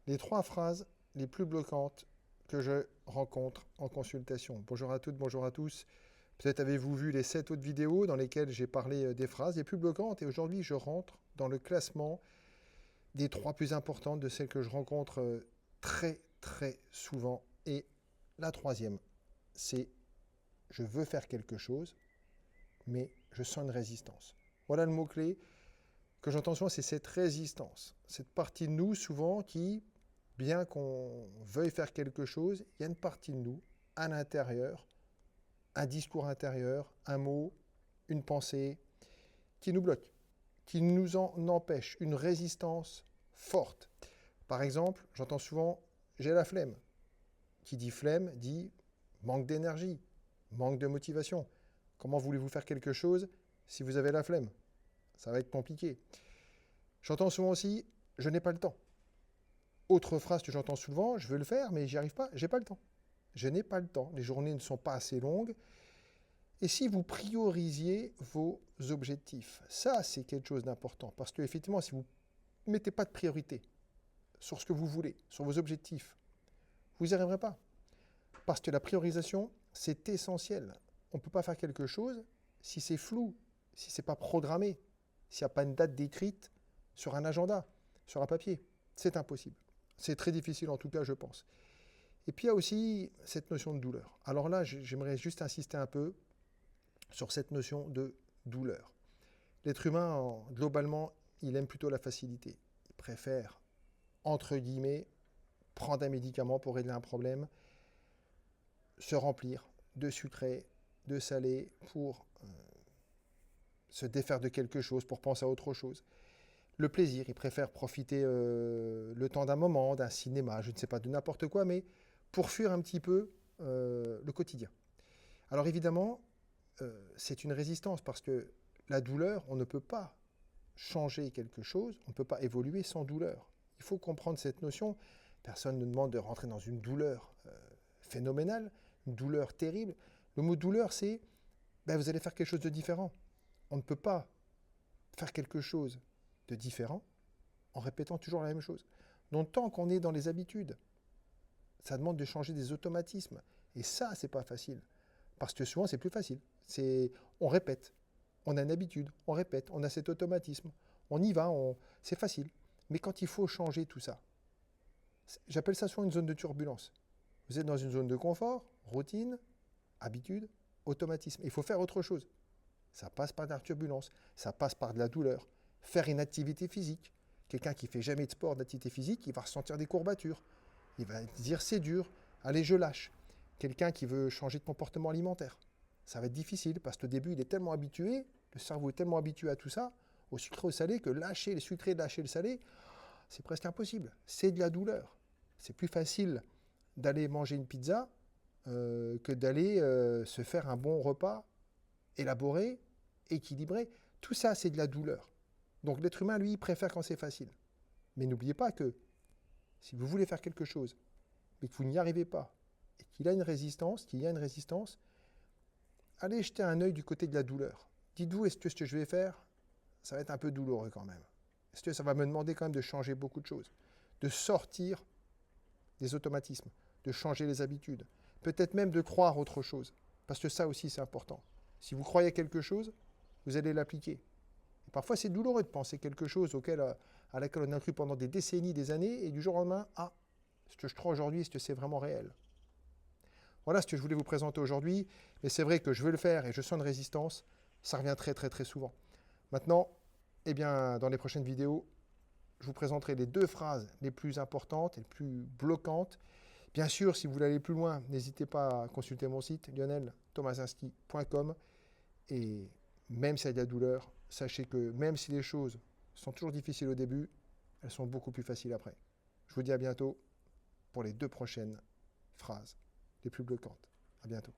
Les 3 phrases les plus bloquantes que je rencontre en consultation. Bonjour à toutes, bonjour à tous. Peut-être avez-vous vu les 7 autres vidéos dans lesquelles j'ai parlé des phrases les plus bloquantes et aujourd'hui je rentre dans le classement des 3 plus importantes de celles que je rencontre très souvent. Et la troisième, c'est je veux faire quelque chose, mais je sens une résistance. Voilà le mot-clé que j'entends souvent, c'est cette résistance. Cette partie de nous souvent qui, bien qu'on veuille faire quelque chose, il y a une partie de nous, à l'intérieur, un discours intérieur, un mot, une pensée, qui nous bloque, qui nous en empêche, une résistance forte. Par exemple, j'entends souvent « j'ai la flemme ». Qui dit flemme dit manque d'énergie, manque de motivation. Comment voulez-vous faire quelque chose si vous avez la flemme? Ça va être compliqué. J'entends souvent aussi « je n'ai pas le temps ». Autre phrase que j'entends souvent, je veux le faire, mais j'y arrive pas, j'ai pas le temps. Je n'ai pas le temps, les journées ne sont pas assez longues. Et si vous priorisiez vos objectifs, ça c'est quelque chose d'important, parce que effectivement, si vous ne mettez pas de priorité sur ce que vous voulez, sur vos objectifs, vous n'y arriverez pas. Parce que la priorisation, c'est essentiel. On ne peut pas faire quelque chose si c'est flou, si ce n'est pas programmé, s'il n'y a pas une date décrite sur un agenda, sur un papier. C'est impossible. C'est très difficile en tout cas, je pense. Et puis il y a aussi cette notion de douleur. Alors là, j'aimerais juste insister un peu sur cette notion de douleur. L'être humain, globalement, il aime plutôt la facilité. Il préfère, entre guillemets, prendre un médicament pour régler un problème, se remplir de sucré, de salé, pour se défaire de quelque chose, pour penser à autre chose. Le plaisir, il préfère profiter le temps d'un moment, d'un cinéma, je ne sais pas, de n'importe quoi, mais pour fuir un petit peu le quotidien. Alors évidemment, c'est une résistance parce que la douleur, on ne peut pas changer quelque chose, on ne peut pas évoluer sans douleur. Il faut comprendre cette notion. Personne ne demande de rentrer dans une douleur phénoménale, une douleur terrible. Le mot douleur, c'est vous allez faire quelque chose de différent. On ne peut pas faire quelque chose de différent en répétant toujours la même chose. Donc tant qu'on est dans les habitudes, ça demande de changer des automatismes. Et ça, c'est pas facile. Parce que souvent, c'est plus facile. On répète. On a une habitude, on répète, on a cet automatisme. On y va, c'est facile. Mais quand il faut changer tout ça, j'appelle ça souvent une zone de turbulence. Vous êtes dans une zone de confort, routine, habitude, automatisme. Il faut faire autre chose. Ça passe par de la turbulence, ça passe par de la douleur. Faire une activité physique. Quelqu'un qui ne fait jamais de sport, d'activité physique, il va ressentir des courbatures. Il va dire c'est dur, allez je lâche. Quelqu'un qui veut changer de comportement alimentaire. Ça va être difficile parce qu'au début il est tellement habitué, le cerveau est tellement habitué à tout ça, au sucré, au salé, que lâcher le sucré, lâcher le salé, c'est presque impossible. C'est de la douleur. C'est plus facile d'aller manger une pizza que d'aller se faire un bon repas élaboré, équilibré. Tout ça, c'est de la douleur. Donc l'être humain, lui, il préfère quand c'est facile. Mais n'oubliez pas que si vous voulez faire quelque chose, mais que vous n'y arrivez pas, et qu'il y a une résistance, allez jeter un œil du côté de la douleur. Dites-vous, est-ce que ce que je vais faire, ça va être un peu douloureux quand même? Est-ce que ça va me demander quand même de changer beaucoup de choses? De sortir des automatismes, de changer les habitudes, peut-être même de croire autre chose. Parce que ça aussi, c'est important. Si vous croyez à quelque chose, vous allez l'appliquer. Et parfois, c'est douloureux de penser quelque chose à laquelle on a cru pendant des décennies, des années, et du jour au lendemain, ce que je crois aujourd'hui, est-ce que c'est vraiment réel? Voilà ce que je voulais vous présenter aujourd'hui, mais c'est vrai que je veux le faire et je sens une résistance, ça revient très souvent. Maintenant, dans les prochaines vidéos, je vous présenterai les 2 phrases les plus importantes et les plus bloquantes. Bien sûr, si vous voulez aller plus loin, n'hésitez pas à consulter mon site lioneltomasinski.com. Et même s'il y a de la douleur, sachez que même si les choses sont toujours difficiles au début, elles sont beaucoup plus faciles après. Je vous dis à bientôt pour les 2 prochaines phrases les plus bloquantes. À bientôt.